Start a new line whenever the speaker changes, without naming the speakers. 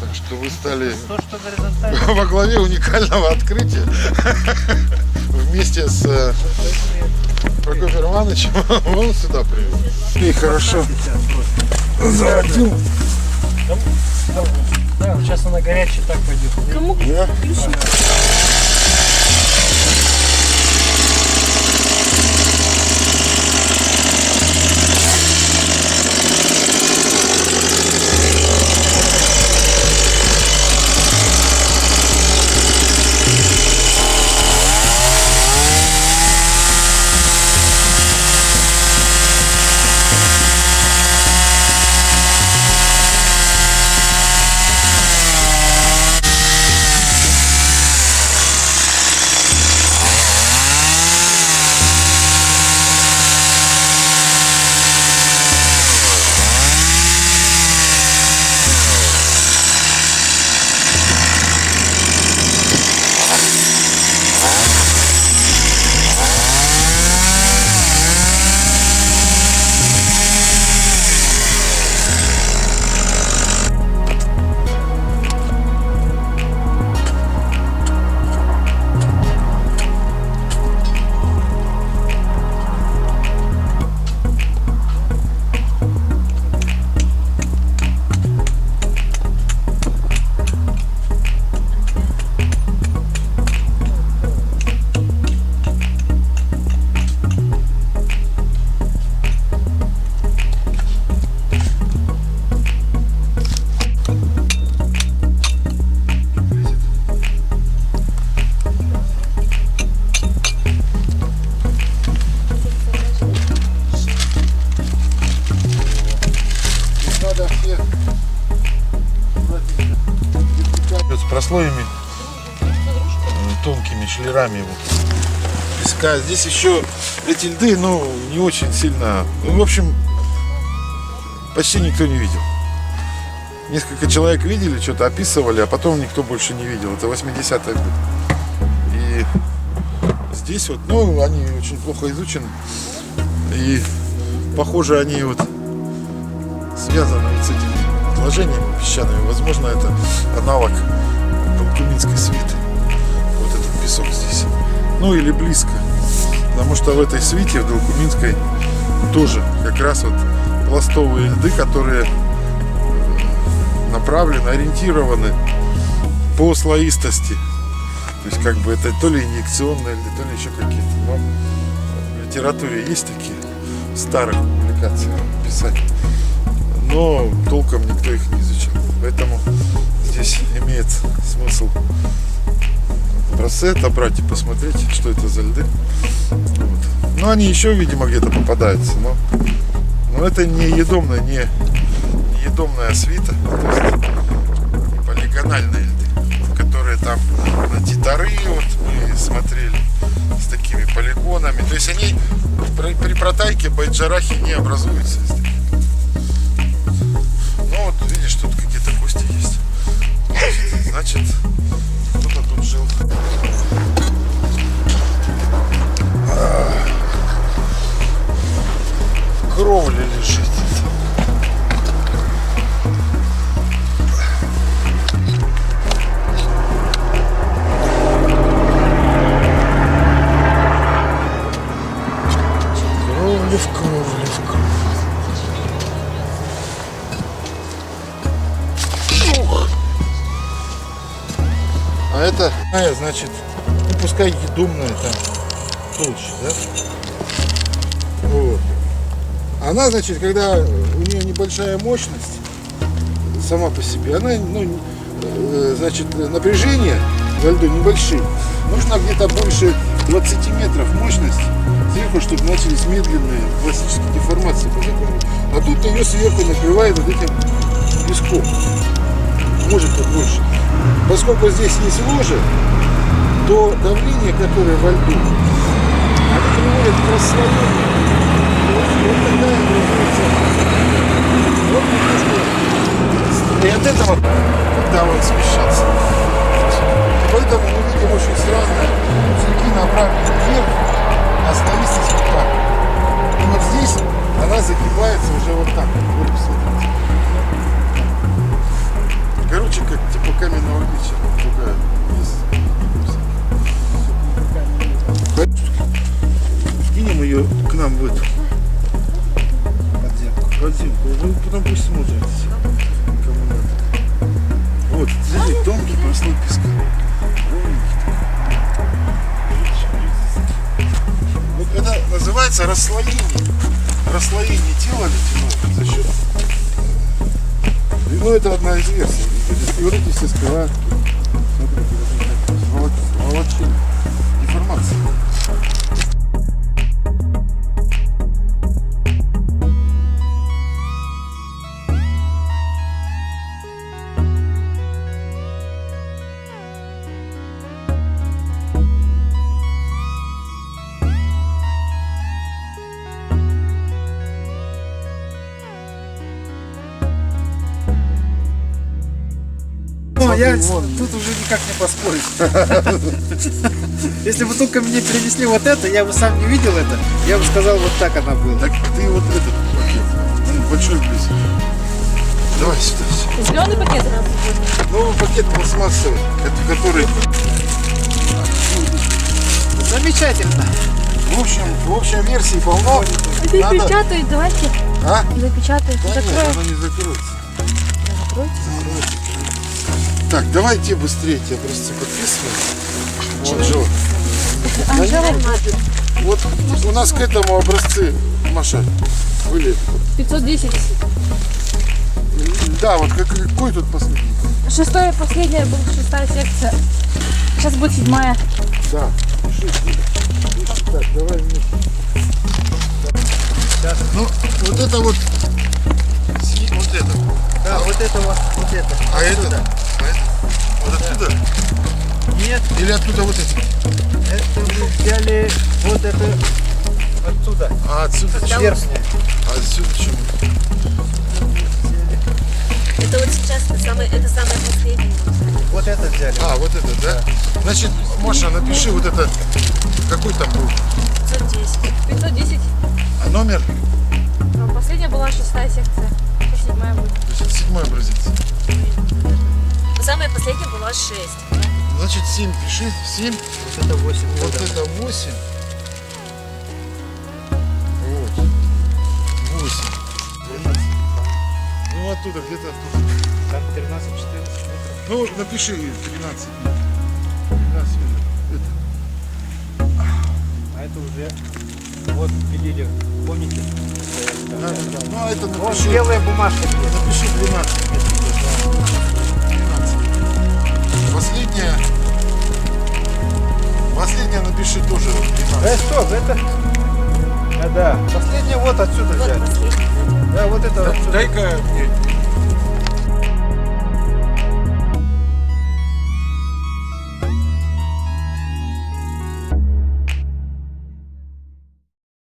Так что вы стали
То, что горизонтально.
во главе уникального открытия вместе с Прокофьем Ивановичем. Он сюда привел. И хорошо заводил.
Да, сейчас она горячая, так пойдет.
Кому
Да?
ключи?
Надо все с прослоями тонкими шлерами вот песка. Здесь еще эти льды, ну, не очень сильно. В общем, почти никто не видел. Несколько человек видели, что-то описывали, а потом никто больше не видел. Это 80-е годы. И здесь вот, ну, они очень плохо изучены. И похоже, они вот связаны вот с этими отложениями песчаными. Возможно, это аналог Долкуминской свиты. Вот этот песок здесь. Ну или близко. Потому что в этой свите, в Долкуминской, тоже как раз вот пластовые льды, которые направлены, ориентированы по слоистости. То есть как бы это то ли инъекционные льды, то ли еще какие-то. Но в литературе есть такие в старых публикациях писать. Но толком никто их не изучил. Поэтому здесь имеет смысл трассет отобрать и посмотреть, что это за льды. Вот. Ну, они еще, видимо, где-то попадаются, но это не едомная, не едомная свита, то есть не полигональные льды, которые там на Титары вот мы смотрели с такими полигонами. То есть они при протайке Байджарахи не образуются. Ну вот видишь, тут какие-то кости есть. Значит, кто-то тут жил. В кровле лежит. Кровля в кровле, в кровле. А это, значит, ну, пускай едомная там толще, да? Вот. Она, значит, когда у нее небольшая мощность сама по себе, она, ну, значит, напряжение во льду небольшие. Нужно где-то больше 20 метров мощность сверху, чтобы начались медленные классические деформации по закону. А тут ее сверху накрывает вот этим песком. Может быть больше. Поскольку здесь есть ложе, то давление, которое во льду, оно приводит к расслоению. Вот тогда образуется вот немножко. И от этого, когда он смещался. Поэтому мы видим очень странно, пузырьки направлены вверх, а слоистость вот так. И вот здесь она загибается уже вот так. Вот, посмотрите. Короче, как расслоение тела ледяное за счет... Ну, это одна из версий. И вот эти все скала, смотрите, волочили. Деформация.
Я
вон.
тут уже никак не поспорить. Если бы только мне принесли вот это, я бы сам не видел это, я бы сказал, вот так она была.
Так ты вот этот пакет, он большой близко. Давай сюда.
Зеленый пакет у нас.
Ну, пакет пластмассовый, это который...
Замечательно.
В общем, версий полно.
Запечатают, давайте.
А?
Запечатают,
Да нет,
закроем.
оно не закроется.
Закройте.
Так, давайте быстрее, тебя просто подписываю. Вот, Джо.
Анжела,
Вот у нас к этому образцы, Маша, были.
510.
Да, вот какой тут последний?
Шестое, последняя была 6-я секция. Сейчас будет 7-я.
Да. Пиши. Так, давай вместе. Ну, вот это вот. Вот это.
Да, вот это вот это.
А это? Вот оттуда?
Нет,
Или оттуда вот эти?
это мы взяли вот это отсюда.
А отсюда чего?
Верхняя.
А отсюда чему?
Это вот сейчас это самое последнее.
Вот это взяли.
А, вот это, да? Значит, Маша, напиши вот это. Какой там был?
510.
510.
А номер?
Последняя была 6-я секция. Сейчас 7-я будет.
То есть 7 образец.
Самое последнее было 6.
Значит, 7 пиши. 7.
Вот это 8.
Вот это 8. Вот. 8. 12. Ну, оттуда, где-то оттуда.
Там 13-14 метров.
Ну, напиши 13 метров. 13 метров. Это.
А это уже вот пилили. Помните?
Да. Ну, а это
Вот
напиши.
белая бумажка.
Напиши 12 метров. 12. Последняя напиши тоже 12.
Стоп, это... Да. Последняя вот отсюда
Вот
взяли.
последнее.
Да, вот это отсюда.
Дай-ка мне